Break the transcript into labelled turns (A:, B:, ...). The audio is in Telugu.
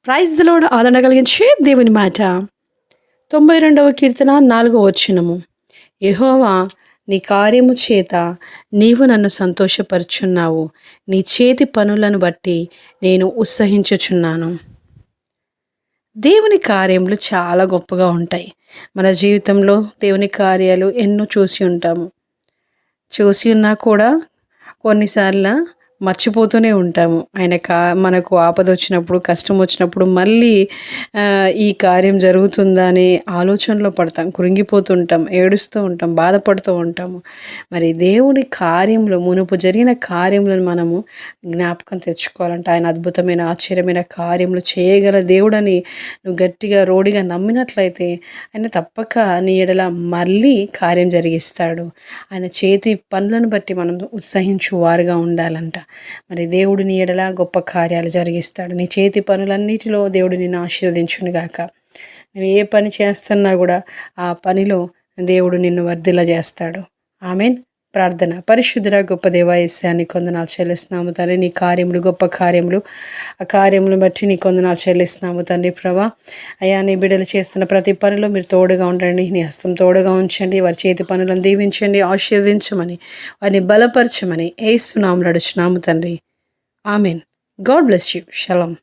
A: Praise the lord. ఆదరణ కలిగించే దేవుని మాట. 92వ కీర్తన 4వ వచనము. యెహోవా, నీ కార్యము చేత నీవు నన్ను సంతోషపరుచున్నావు. నీ చేతి పనులను బట్టి నేను ఉత్సహించుచున్నాను. దేవుని కార్యములు చాలా గొప్పగా ఉంటాయి. మన జీవితంలో దేవుని కార్యాలు ఎన్నో చూసి ఉంటాము. చూసి ఉన్నా కూడా కొన్నిసార్లు మర్చిపోతూనే ఉంటాము. ఆయన మనకు ఆపద వచ్చినప్పుడు, కష్టం వచ్చినప్పుడు మళ్ళీ ఈ కార్యం జరుగుతుందా అనే ఆలోచనలో పడతాం, కృంగిపోతుంటాం, ఏడుస్తూ ఉంటాం, బాధపడుతూ ఉంటాము. మరి దేవుని కార్యములు, మునుపు జరిగిన కార్యములను మనము జ్ఞాపకం తెచ్చుకోవాలంటే, ఆయన అద్భుతమైన ఆశ్చర్యమైన కార్యములు చేయగల దేవుడని నువ్వు గట్టిగా రోడిగా నమ్మినట్లయితే ఆయన తప్పక నీ ఎడల మళ్ళీ కార్యం జరిగిస్తాడు. ఆయన చేతి పనులను బట్టి మనం ఉత్సహించు వారుగా ఉండాలంట. మరి దేవుడు నీ ఎడల గొప్ప కార్యాలు జరిగిస్తాడు. నీ చేతి పనులన్నిటిలో దేవుడు నిన్ను ఆశీర్వదించును గాక. నువ్వు ఏ పని చేస్తున్నా కూడా ఆ పనిలో దేవుడు నిన్ను వర్ధిల్ల చేస్తాడు. ఆమెన్. ప్రార్థన. పరిశుద్ధుడ గొప్ప దేవా యేసయ్యా, నీ కొందనాలు చెల్లిస్తున్నాము తండ్రి. నీ కార్యములు గొప్ప కార్యములు, ఆ కార్యములను బట్టి నీ కొందనాలు చెల్లిస్తున్నాము తండ్రి. ప్రభా అయ్యా, నీ బిడ్డలు చేస్తున్న ప్రతి పనిలో మీరు తోడుగా ఉండండి. నీ హస్తం తోడుగా ఉంచండి. వారి చేతి పనులను దీవించండి, ఆశీర్వదించమని, వారిని బలపరచమని యేసు నామములో అడుగుచున్నాము తండ్రి. ఆమెన్. God bless you. షలాం.